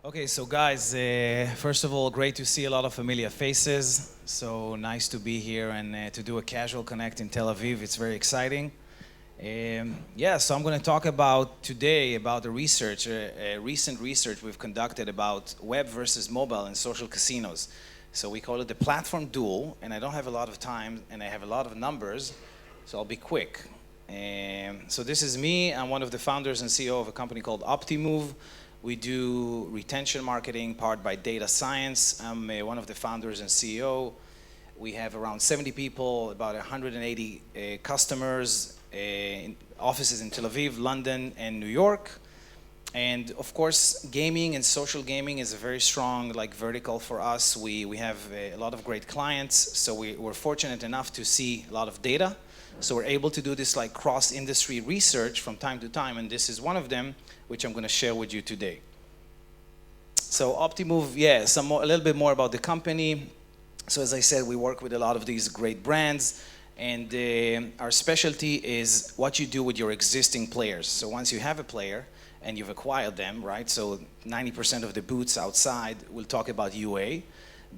Okay, so guys, first of all, great to see a lot of familiar faces. So nice to be here and to do a casual connect in Tel Aviv. It's very exciting. Yeah, so I'm going to talk about today about the research, recent research we've conducted about web versus mobile and social casinos. So we call it the platform duel, and I don't have a lot of time and I have a lot of numbers, so I'll be quick. So this is me. I'm one of the founders and CEO of a company called Optimove. We do retention marketing powered by data science. I'm one of the founders and CEO. We have around 70 people, about 180 customers, offices in Tel Aviv, London, and New York. And of course, gaming and social gaming is a very strong vertical for us. We have a lot of great clients, so we're fortunate enough to see a lot of data. So we're able to do this cross-industry research from time to time, and this is one of them, which I'm going to share with you today. So Optimove, yeah, a little bit more about the company. So as I said, we work with a lot of these great brands, and our specialty is what you do with your existing players. So once you have a player and you've acquired them, right? So 90% of the booths outside will talk about UA,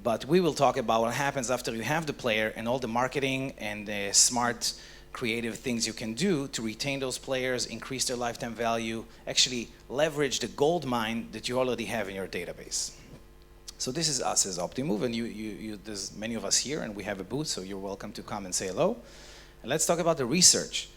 but we will talk about what happens after you have the player and all the marketing and the smart creative things you can do to retain those players, increase their lifetime value, actually leverage the gold mine that you already have in your database. So this is us as Optimove, and there's many of us here, and we have a booth, so you're welcome to come and say hello. And let's talk about the research.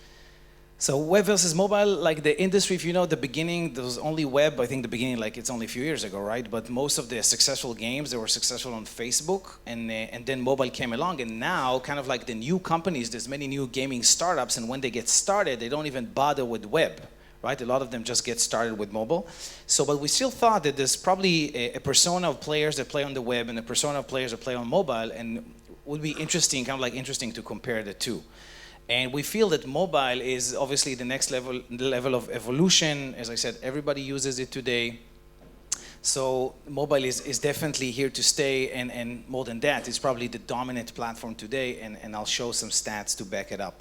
So web versus mobile, like the industry, if you know the beginning, there was only web. I think the beginning, it's only a few years ago, right? But most of the successful games, they were successful on Facebook, and then mobile came along, and now kind of like the new companies, there's many new gaming startups, and when they get started, they don't even bother with web, right? A lot of them just get started with mobile. So, but we still thought that there's probably a persona of players that play on the web and a persona of players that play on mobile, and it would be interesting, interesting to compare the two. And we feel that mobile is obviously the next level of evolution. As I said, everybody uses it today. So mobile is definitely here to stay, and more than that, it's probably the dominant platform today, and I'll show some stats to back it up.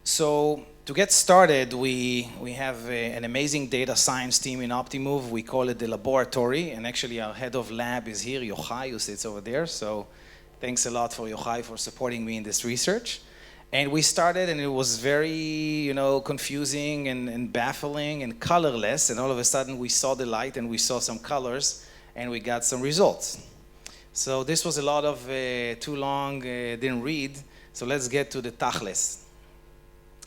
So to get started, we have an amazing data science team in Optimove. We call it the laboratory, and actually our head of lab is here, Yochai, who sits over there. So thanks a lot for Yochai for supporting me in this research. And we started, and it was very, confusing and baffling and colorless. And all of a sudden, we saw the light, and we saw some colors, and we got some results. So this was a lot of too long, didn't read. So let's get to the tachles.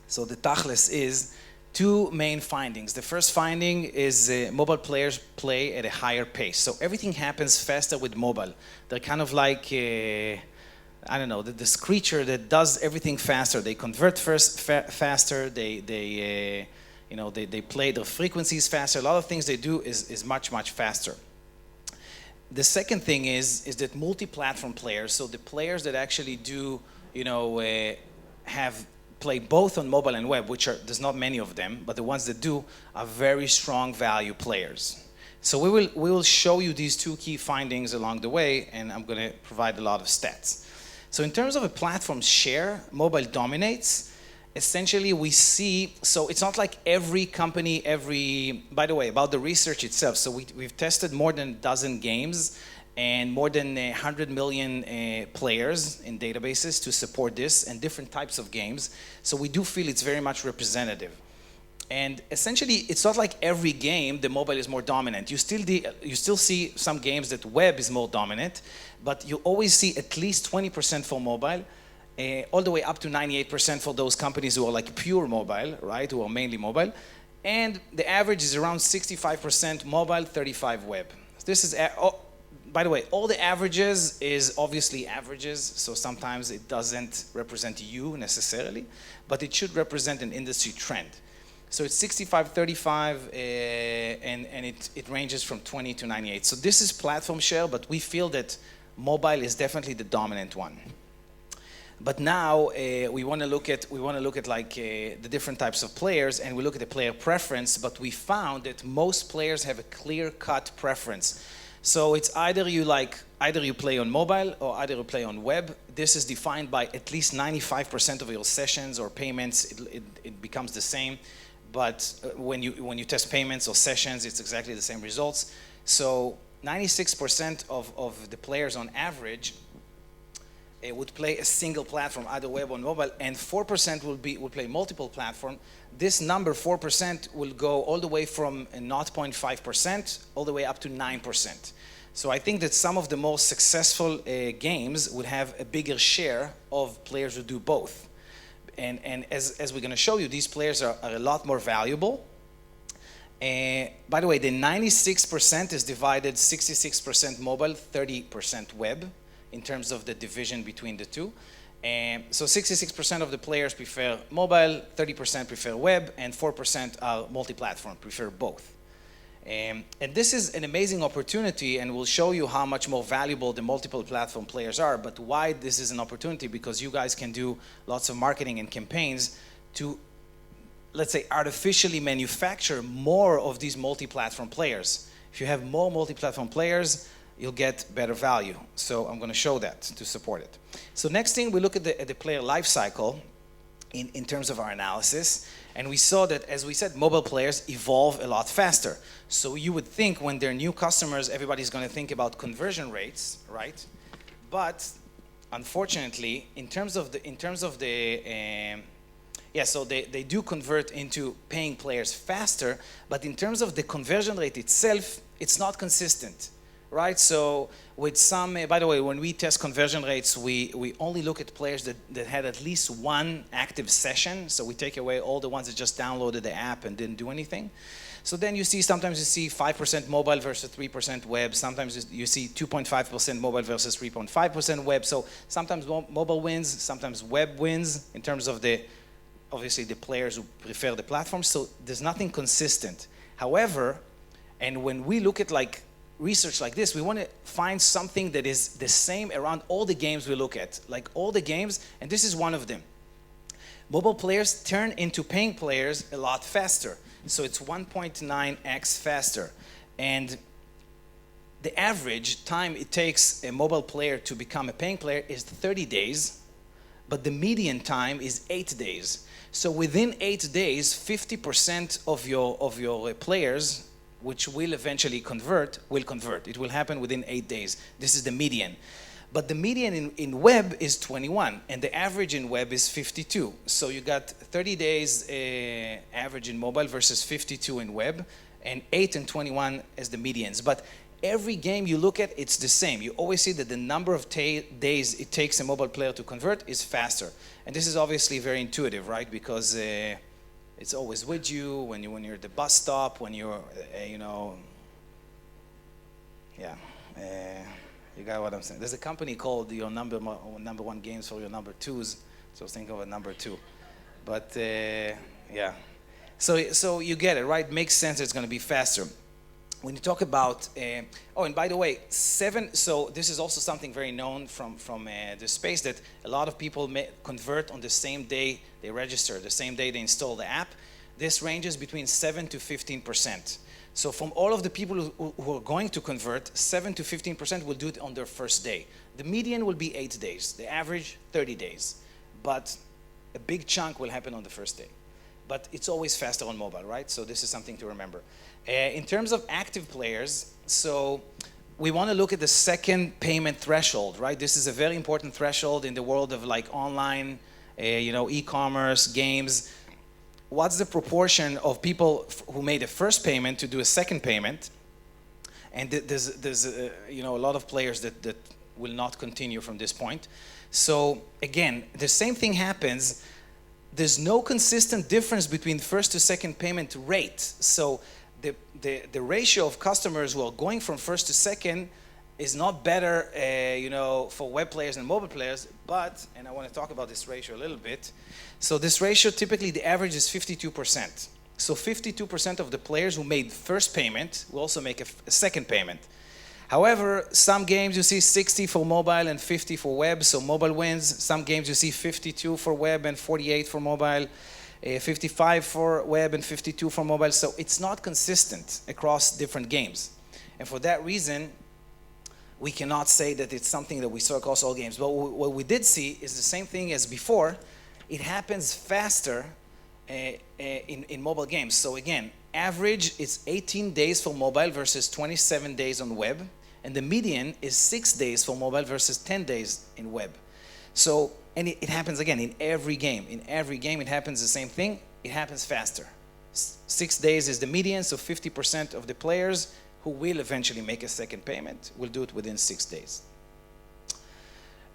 So the tachles is two main findings. The first finding is mobile players play at a higher pace. So everything happens faster with mobile. They're kind of like, I don't know, this creature that does everything faster. They convert faster. They play their frequencies faster. A lot of things they do is much, much faster. The second thing is that multi-platform players, so the players that actually do, play both on mobile and web, there's not many of them, but the ones that do are very strong value players. So we will show you these two key findings along the way, and I'm going to provide a lot of stats. So in terms of a platform share, mobile dominates. Essentially, we see, so it's not like every company, by the way, about the research itself. So we've tested more than a dozen games and more than 100 million players in databases to support this, and different types of games. So we do feel it's very much representative. And essentially, it's not like every game the mobile is more dominant. You still see some games that web is more dominant, but you always see at least 20% for mobile, all the way up to 98% for those companies who are like pure mobile, right, who are mainly mobile. And the average is around 65% mobile, 35 web. This is, by the way, all the averages is obviously averages, so sometimes it doesn't represent you necessarily, but it should represent an industry trend. So it's 65, 35, and it ranges from 20 to 98. So this is platform share, but we feel that mobile is definitely the dominant one. But now we want to look at the different types of players, and we look at the player preference. But we found that most players have a clear-cut preference. So it's either you play on mobile or either you play on web. This is defined by at least 95% of your sessions or payments. It becomes the same. but when you test payments or sessions, it's exactly the same results. So 96% of the players on average would play a single platform, either web or mobile, and 4% will play multiple platform. This number, 4%, will go all the way from 0.5% all the way up to 9%. So I think that some of the most successful games would have a bigger share of players who do both. And as we're going to show you, these players are a lot more valuable. By the way, the 96% is divided 66% mobile, 30% web, in terms of the division between the two. So 66% of the players prefer mobile, 30% prefer web, and 4% are multi-platform, prefer both. And this is an amazing opportunity, and we'll show you how much more valuable the multiple platform players are. But why this is an opportunity? Because you guys can do lots of marketing and campaigns to, let's say, artificially manufacture more of these multi-platform players. If you have more multi-platform players, you'll get better value. So I'm going to show that to support it. So next thing, we look at the player life cycle in terms of our analysis. And we saw that, as we said, mobile players evolve a lot faster. So you would think when they're new customers, everybody's going to think about conversion rates, right? But unfortunately, so they do convert into paying players faster, but in terms of the conversion rate itself, it's not consistent, right? So with some, by the way, when we test conversion rates, we only look at players that had at least one active session. So we take away all the ones that just downloaded the app and didn't do anything. So then sometimes you see 5% mobile versus 3% web. Sometimes you see 2.5% mobile versus 3.5% web. So sometimes mobile wins, sometimes web wins in terms of obviously the players who prefer the platform. So there's nothing consistent. However, and when we look at research like this, we want to find something that is the same around all the games we look at, like all the games, and this is one of them. Mobile players turn into paying players a lot faster. So it's 1.9x faster. And the average time it takes a mobile player to become a paying player is 30 days, but the median time is 8 days. So within 8 days, 50% of your players, which will eventually convert, will convert. It will happen within 8 days. This is the median. But the median in web is 21, and the average in web is 52. So you got 30 days average in mobile versus 52 in web, and 8 and 21 as the medians. But every game you look at, it's the same. You always see that the number of days it takes a mobile player to convert is faster. And this is obviously very intuitive, right? Because it's always with you when you're at the bus stop, when you're, you got what I'm saying. There's a company called your number one games for your number twos. So I was thinking of a number two. But yeah. So you get it, right? Makes sense it's going to be faster. When you talk about, and by the way, so this is also something very known from the space, that a lot of people convert on the same day they register, the same day they install the app. This ranges between 7 to 15%. So from all of the people who are going to convert, 7 to 15% will do it on their first day. The median will be 8 days, the average 30 days. But a big chunk will happen on the first day. But it's always faster on mobile, right? So this is something to remember. In terms of active players, so we want to look at the second payment threshold, right? This is a very important threshold in the world of online, e-commerce, games. What's the proportion of people who made a first payment to do a second payment? And there's a lot of players that will not continue from this point. So again, the same thing happens. There's no consistent difference between first to second payment rate. So the ratio of customers who are going from first to second is not better, for web players and mobile players, and I want to talk about this ratio a little bit. So this ratio, typically the average is 52%. So 52% of the players who made first payment will also make a second payment. However, some games you see 60 for mobile and 50 for web, so mobile wins. Some games you see 52 for web and 48 for mobile, 55 for web and 52 for mobile. So it's not consistent across different games. And for that reason, we cannot say that it's something that we saw across all games. But what we did see is the same thing as before. It happens faster in mobile games. So again, average is 18 days for mobile versus 27 days on web, and the median is 6 days for mobile versus 10 days in web. So, and it happens again in every game. In every game it happens the same thing. It happens faster. 6 days is the median, so 50% of the players who will eventually make a second payment will do it within 6 days.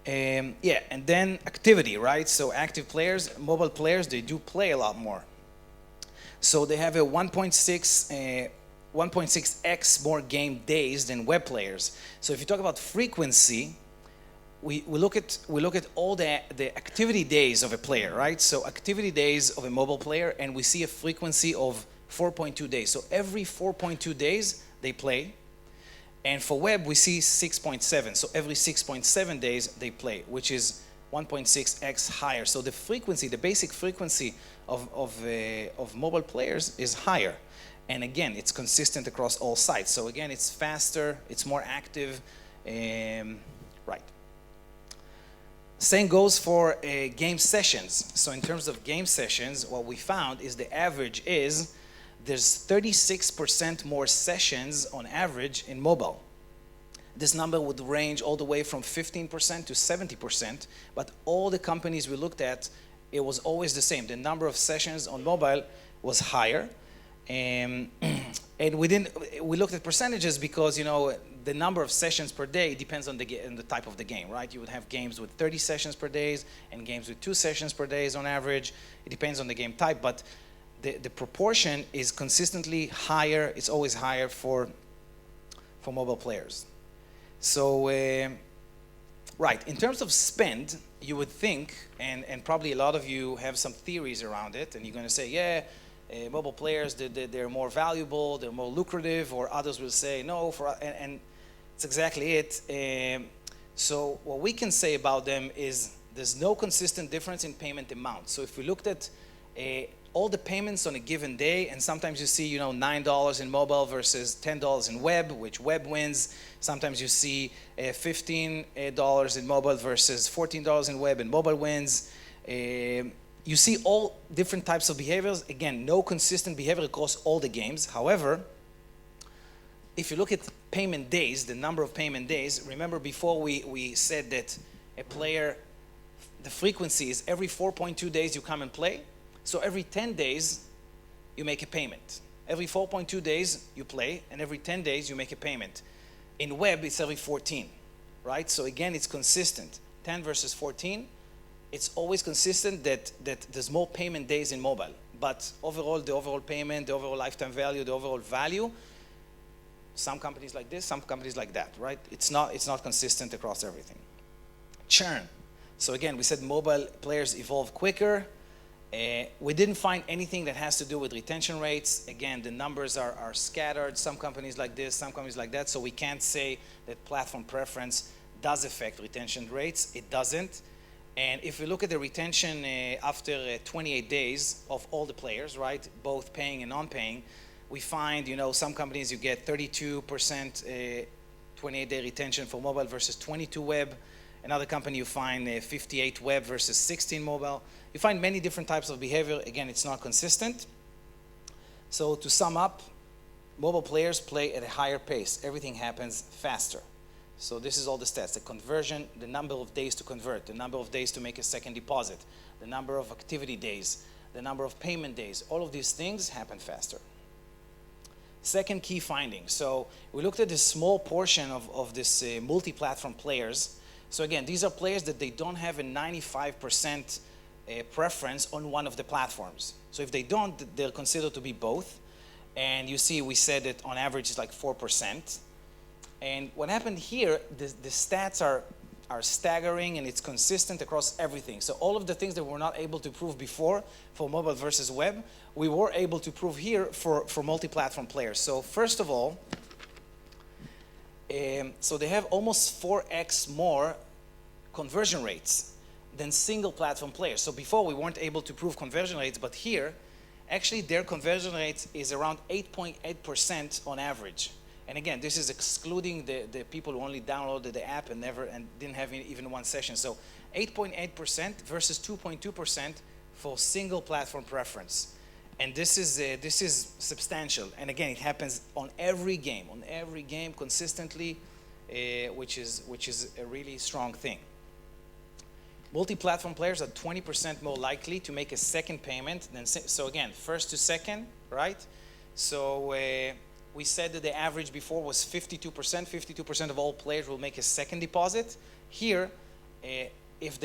Yeah, and then activity, right? So active players, mobile players, they do play a lot more. So they have a 1.6x more game days than web players. So if you talk about frequency, we look at all the activity days of a player, right? So activity days of a mobile player, and we see a frequency of 4.2 days. So every 4.2 days they play. And for web, we see 6.7. So every 6.7 days they play, which is 1.6x higher. So the frequency, the basic frequency of mobile players is higher. And again, it's consistent across all sites. So again, it's faster, it's more active, right. Same goes for game sessions. So in terms of game sessions, what we found is the average is there's 36% more sessions on average in mobile. This number would range all the way from 15% to 70%, but all the companies we looked at, it was always the same. The number of sessions on mobile was higher. And we looked at percentages because, you know, the number of sessions per day depends on the type of the game, right? You would have games with 30 sessions per day and games with 2 sessions per day on average. It depends on the game type, but the proportion is consistently higher. It's always higher for mobile players. So, right, in terms of spend, you would think, and probably a lot of you have some theories around it, and you're going to say, yeah, mobile players, they're more valuable, they're more lucrative, or others will say no, and it's exactly it. So what we can say about them is there's no consistent difference in payment amount. So if we looked at all the payments on a given day, and sometimes you see, you know, $9 in mobile versus $10 in web, which web wins. Sometimes you see $15 in mobile versus $14 in web, and mobile wins. You see all different types of behaviors. Again, no consistent behavior across all the games. However, if you look at payment days, the number of payment days, remember before we said that a player, the frequency is every 4.2 days you come and play. So every 10 days, you make a payment. Every 4.2 days, you play, and every 10 days, you make a payment. In web, it's every 14, right? So again, it's consistent. 10 versus 14, it's always consistent that there's more payment days in mobile. But overall, the overall payment, the overall lifetime value, the overall value, some companies like this, some companies like that, right? It's not consistent across everything. Churn. So again, we said mobile players evolve quicker. We didn't find anything that has to do with retention rates. Again, the numbers are scattered. Some companies like this, some companies like that. So we can't say that platform preference does affect retention rates. It doesn't. And if we look at the retention after 28 days of all the players, right, both paying and non-paying, we find, you know, some companies you get 32% 28-day retention for mobile versus 22 web. Another company you find 58 web versus 16 mobile. You find many different types of behavior. Again, it's not consistent. So to sum up, mobile players play at a higher pace. Everything happens faster. So this is all the stats: the conversion, the number of days to convert, the number of days to make a second deposit, the number of activity days, the number of payment days. All of these things happen faster. Second key finding. So we looked at this small portion of this multi-platform players. So again, these are players that they don't have a 95% preference on one of the platforms. So if they don't, they're considered to be both. And you see, we said that on average it's like 4%. And what happened here, the stats are staggering, and it's consistent across everything. So all of the things that we were not able to prove before for mobile versus web, we were able to prove here for multi-platform players. So first of all, so they have almost 4x more conversion rates than single platform players. So before we weren't able to prove conversion rates, but here, actually their conversion rate is around 8.8% on average. And again, this is excluding the people who only downloaded the app and didn't have even one session. So 8.8% versus 2.2% for single platform preference. And this is substantial. And again, it happens on every game consistently, which is a really strong thing. Multi-platform players are 20% more likely to make a second payment than, so again, first to second, right? So we said that the average before was 52%. 52% of all players will make a second deposit. Here, if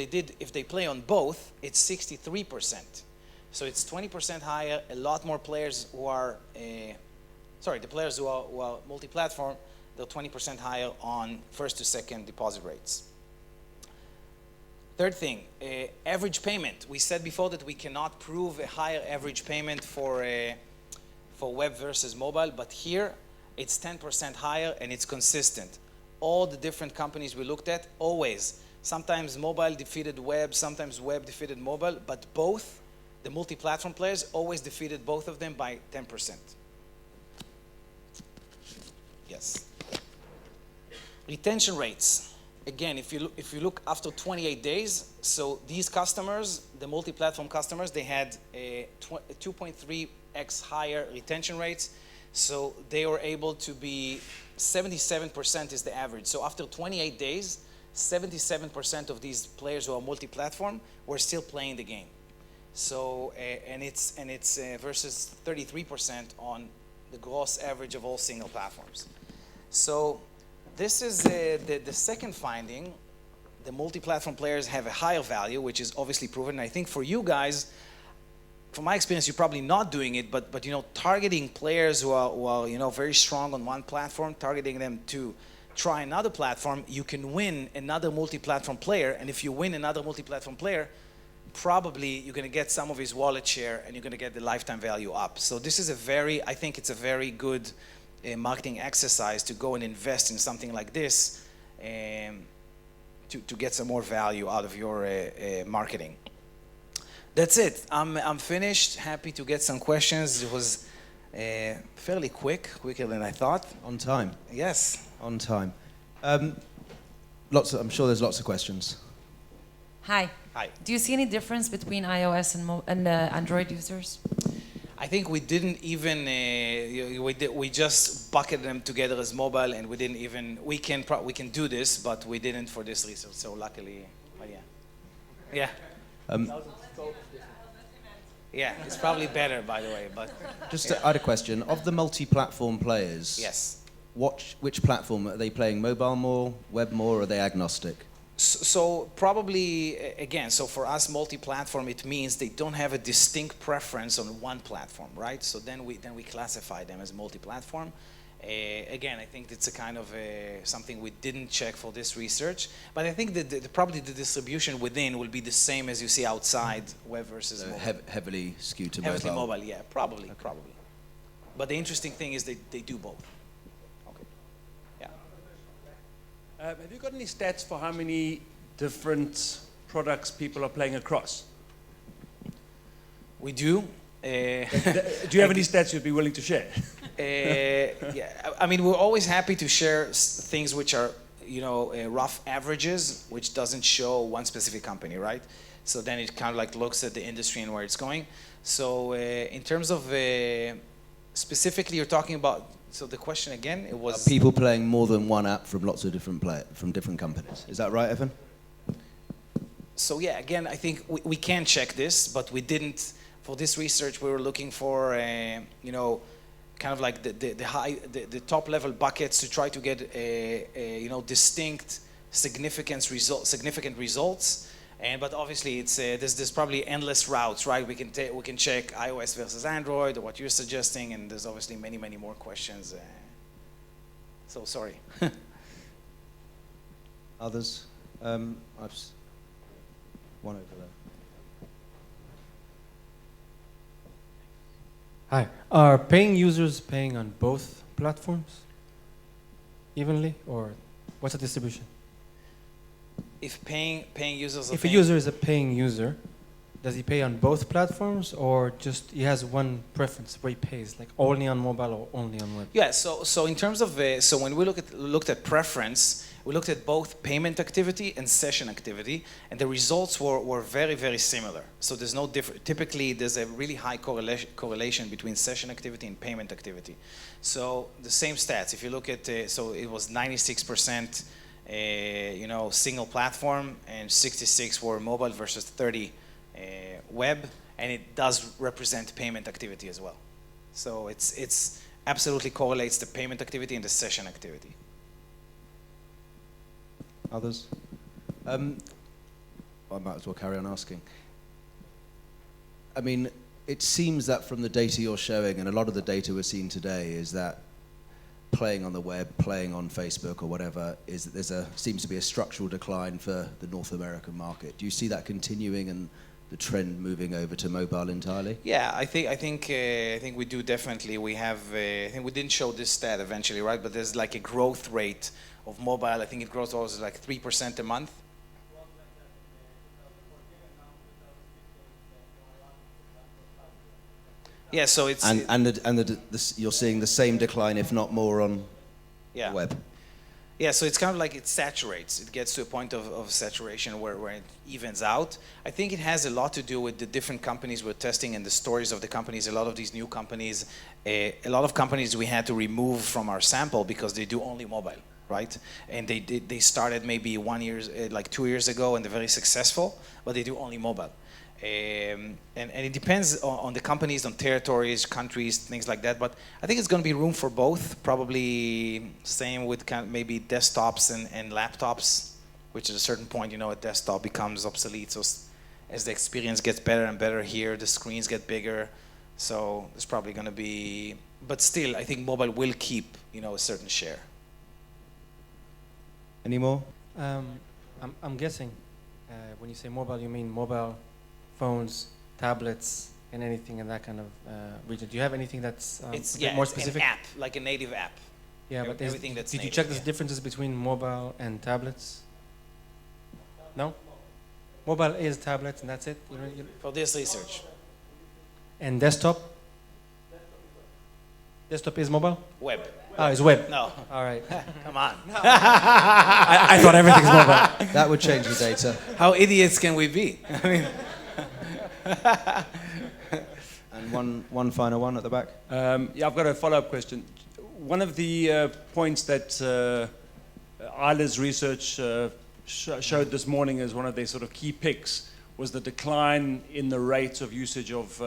they play on both, it's 63%. So it's 20% higher. A lot more players who are, the players who are multi-platform, they're 20% higher on first to second deposit rates. Third thing, average payment. We said before that we cannot prove a higher average payment for web versus mobile, but here it's 10% higher and it's consistent. All the different companies we looked at, always, sometimes mobile defeated web, sometimes web defeated mobile, but both, the multi-platform players always defeated both of them by 10%. Yes. Retention rates. Again, if you look after 28 days, so these customers, the multi-platform customers, they had a 2.3x higher retention rates. So they were able to be 77% is the average. So after 28 days, 77% of these players who are multi-platform were still playing the game. So and it's versus 33% on the gross average of all single platforms. So this is the second finding. The multi-platform players have a higher value, which is obviously proven. And I think for you guys, from my experience, you're probably not doing it, but you know, targeting players who are you know, very strong on one platform, targeting them to try another platform, you can win another multi-platform player. And if you win another multi-platform player, probably you're going to get some of his wallet share and you're going to get the lifetime value up. So this is I think it's a very good marketing exercise to go and invest in something like this to get some more value out of your marketing. That's it. I'm finished. Happy to get some questions. It was fairly quicker than I thought. On time. Yes. On time. I'm sure there's lots of questions. Hi. Hi. Do you see any difference between iOS and Android users? I think we didn't even we just bucketed them together as mobile, and we didn't even we can do this, but we didn't for this research. So luckily, but yeah. Yeah, it's probably better, by the way. But just I had a question. Of the multi-platform players, yes. Which platform are they playing? Mobile more, web more, or are they agnostic? So probably, again, so for us, multi-platform, it means they don't have a distinct preference on one platform, right? So then we classify them as multi-platform. Again, I think it's a kind of something we didn't check for this research, but I think that probably the distribution within will be the same as you see outside web versus mobile. Heavily skewed to Heavily mobile. mobile, yeah, probably. But the interesting thing is they do both. Have you got any stats for how many different products people are playing across? We do. Do you have any stats you'd be willing to share? Yeah, I mean, we're always happy to share things which are, you know, rough averages, which doesn't show one specific company, right? So then it kind of like looks at the industry and where it's going. So in terms of specifically, you're talking about. So the question again, it was people playing more than one app from lots of different different companies. Is that right, Evan? So yeah, again, I think we can check this, but we didn't. For this research, we were looking for you know, kind of like the top level buckets to try to get you know, distinct significant results. But obviously, it's there's probably endless routes, right? We can check iOS versus Android, or what you're suggesting, and there's obviously many more questions. So sorry. Others? I've one over there. Hi. Are paying users paying on both platforms evenly, or what's the distribution? If paying users are If a user is a paying user, does he pay on both platforms, or just he has one preference where he pays, like only on mobile or only on web? Yeah, so in terms of so when we looked at preference, we looked at both payment activity and session activity, and the results were very, very similar. So there's no difference. Typically, there's a really high correlation between session activity and payment activity. So the same stats. If you look at, so it was 96%, single platform, and 66 were mobile versus 30 web, and it does represent payment activity as well. So it's absolutely correlates the payment activity and the session activity. Others? I might as well carry on asking. I mean, it seems that from the data you're showing, and a lot of the data we're seeing today, is that playing on the web, playing on Facebook or whatever, is that seems to be a structural decline for the North American market. Do you see that continuing and the trend moving over to mobile entirely? Yeah, I think we do definitely. We have. I think we didn't show this stat eventually, right? But there's like a growth rate of mobile. I think it grows always like 3% a month. Yeah, so it's you're seeing the same decline, if not more, on yeah. the web. Yeah, so it's kind of like it saturates. It gets to a point of saturation where it evens out. I think it has a lot to do with the different companies we're testing and the stories of the companies. A lot of these new companies, a lot of companies we had to remove from our sample because they do only mobile, right? And they started maybe 2 years ago, and they're very successful, but they do only mobile. And it depends on the companies, on territories, countries, things like that. But I think it's going to be room for both. Probably same with kind of maybe desktops and laptops, which at a certain point, a desktop becomes obsolete. So as the experience gets better and better here, the screens get bigger. So there's probably going to be, but still, I think mobile will keep, a certain share. Any more? I'm guessing when you say mobile, you mean mobile phones, tablets, and anything in that kind of region. Do you have anything that's more specific? An app, like a native app. Yeah, but everything that's did you native, check the differences between mobile and tablets? No? Mobile is tablets and that's it? For this research. And desktop? Desktop is mobile? Web. Oh, it's web. No. All right. Come on. I thought everything's mobile. That would change the data. How idiots can we be? I mean, And one final one at the back. Yeah, I've got a follow-up question. One of the points that Isla's research showed this morning as one of their sort of key picks was the decline in the rate of usage of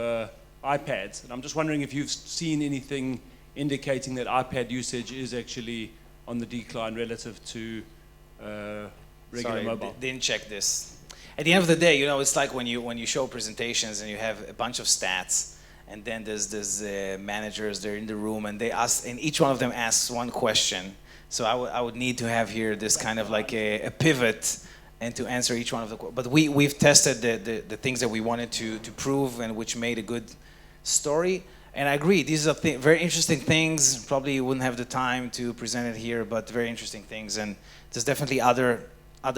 iPads. And I'm just wondering if you've seen anything indicating that iPad usage is actually on the decline relative to regular mobile. Didn't check this. At the end of the day, it's like when you show presentations and you have a bunch of stats, and then there's managers, they're in the room, and they ask, and each one of them asks one question. So I would need to have here this kind of like a pivot, and to answer each one of the. But we've tested the things that we wanted to prove, and which made a good story. And I agree, these are very interesting things. Probably wouldn't have the time to present it here, but very interesting things. And there's definitely other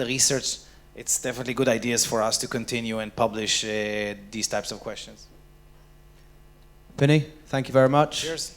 research. It's definitely good ideas for us to continue and publish these types of questions. Pini, thank you very much. Cheers.